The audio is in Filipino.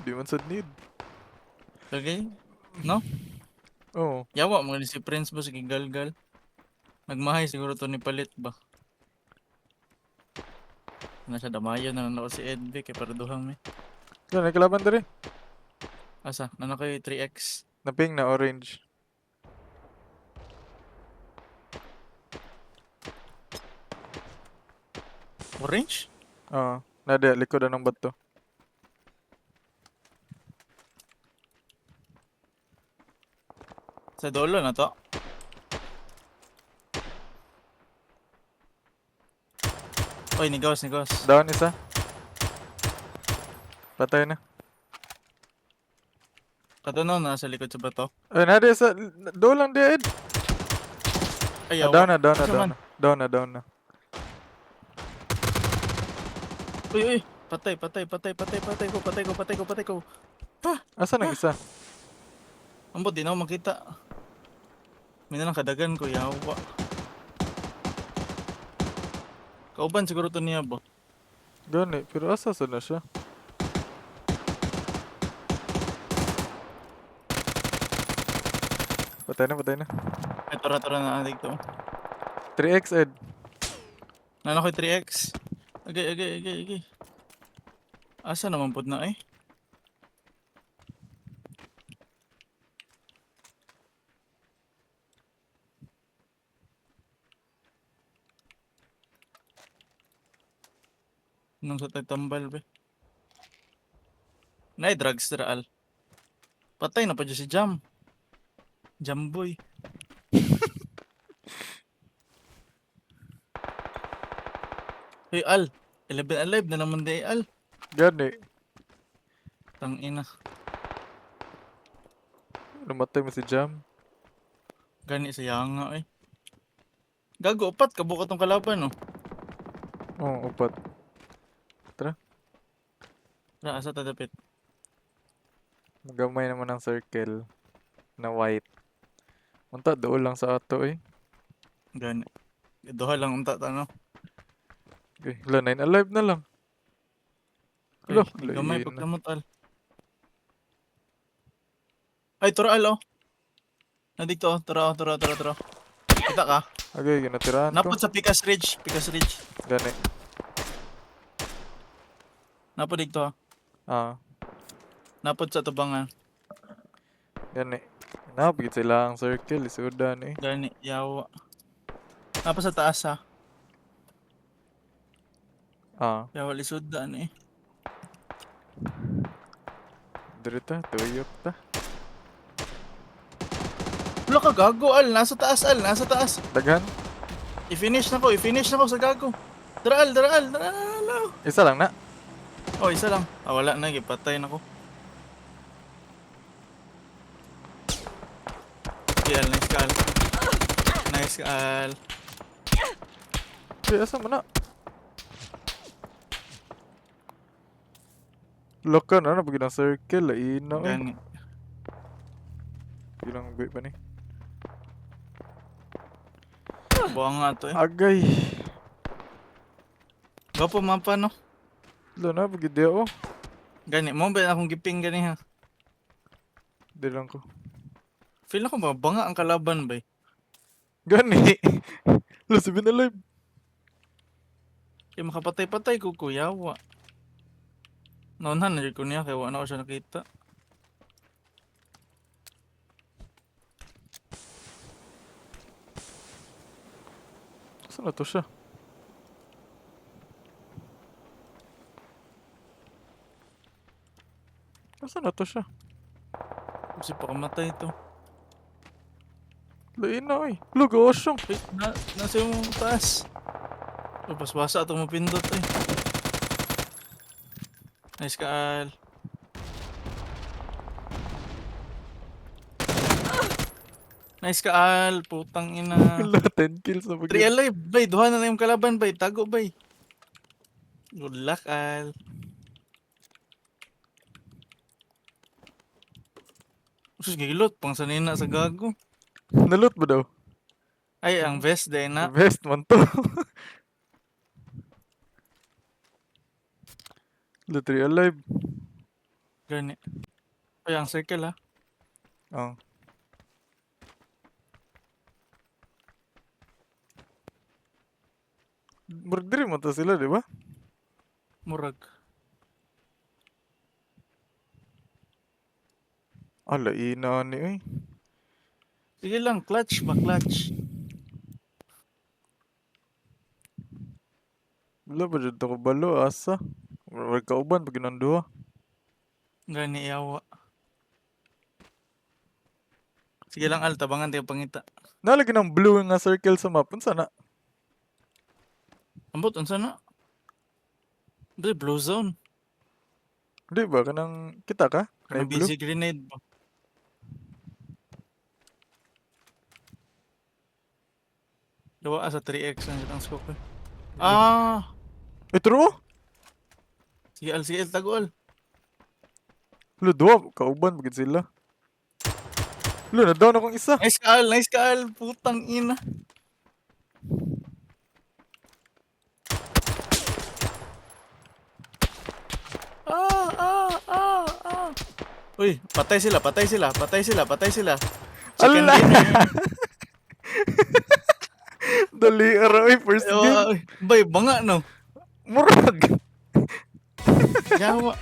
Di man sad need. Lagay, no? Oo. Yawa mga ni si Prince ba sige galgal. Nagmahay siguro to ni palit ba. Nasa damayo na ako si Edvic kay para duhang mi. Yan, may kalaban dali. Asa, nana kayo 3x. Naping na orange. Orange? Oo. Nada, likod ng bato. Sa dulo na to. Oy, nigos. Down isa. Patay na. Katunaw na sa likod sa bato. Ay, nada isa. Doon lang di, Ed. Ay, Ah, yawa. down na. Uy. Patay ko. Asa nang isa? Ambot, di na ako makita. May nalang kadagan ko, yawa. Kauban siguro to niya ba? Gani, pero asa sa na siya? Patay na. Ay, tora na adik to. 3x, Ed. Nana ko 3x. Agay. Asa naman pod na eh? Nung sa tambal be. Nay drugs al. Patay na pa dyan si Jam. Jamboy. Hey Al. 11 alive na naman di Al. Gani. Tangina. Namatay mo si Jam. Gani sa yanga eh. Gago, upat kabuka tong kalaban no. Oo, upat. Ra, asa tadapit. Magamay naman ang circle na white. Unta, doon lang sa ato eh. Gani. Duha lang unta ta no. Okay, 9 alive na lang. Ay, Alo, gamay lain na. pagkamot Al. Ay, tura Al oh. Nandito oh, tura. Kita ka? Okay, ginatirahan ko. Napod sa Picas Ridge. Gani. Napod dito ah. Ah, Napod sa tubangan. gani. Napagit sila ang circle, isudan eh. Gani, yawa. Napod sa taas ha. Ah, Yawa, lisod daan eh. dirita, tuyok ta. Wala ka gago Al, nasa taas Al, nasa taas. Daghan? I-finish na ko sa gago. Dara Al. Isa lang na. Oh, isa lang. Ah, wala na, ipatay na ko. Okay, Al, nice ka Al. Okay, asa mo na? Loka na, napagit ang circle, laina eh. Gani. Bilang buwi pa ni. Buang nga to eh. Agay. Gapo mapa no. Lo na, pagit di ako. Gani, mo ba akong giping gani ha? Di lang ko. Feel ako ba, banga ang kalaban ba eh. Gani. Lo, 7 alive. Kaya makapatay-patay ko kuyawa. Naunhan na ko niya, kaya wala ko siya nakita. Saan na to siya? Saan na to siya? Kasi pakamatay to. Laina eh. Lo, gawasyong. Ay, nasa yung taas. Basa ito mapindot eh. Nice ka Al. Nice ka Al, putang ina. Wala, 10 kills na 3 pagit. alive, bay. Duha na yung kalaban, bay. Tago, bay. Good luck, Al. Usus, gilot. Pang sanina sa gago. Nalot ba daw? Ay, ang vest, day na. Best man to. Lo, 3 alive. Gani. Ay, ang circle ha. Oh. Murder mo to sila, di ba? Murag. Ala, ina ni eh. Sige lang, clutch ba, clutch. Wala ba dyan ko balo, asa? Wala kauban pag ginanduha. Gani, yawa. Sige lang, Al, tabangan tayo pangita. Nalagi ng blue nga circle sa map. Unsa na? Ambot, unsa na? Di, blue zone. Di ba? Kanang kita ka? May Kanang blue? busy grenade ba? Dawa sa 3x ang scope eh. Ah! Eh, true? Sige, Al, sige, Al, tago, Al. Lo, duwa. Kauban pag sila. Lo, na-down akong isa. Nice ka, Al, nice ka, Al. Putang ina. Ah. Uy, patay sila, patay sila, patay sila, patay sila. Chicken Ala! dinner. Dali, aroy. First game. Bay, banga no. Murag. Yawa.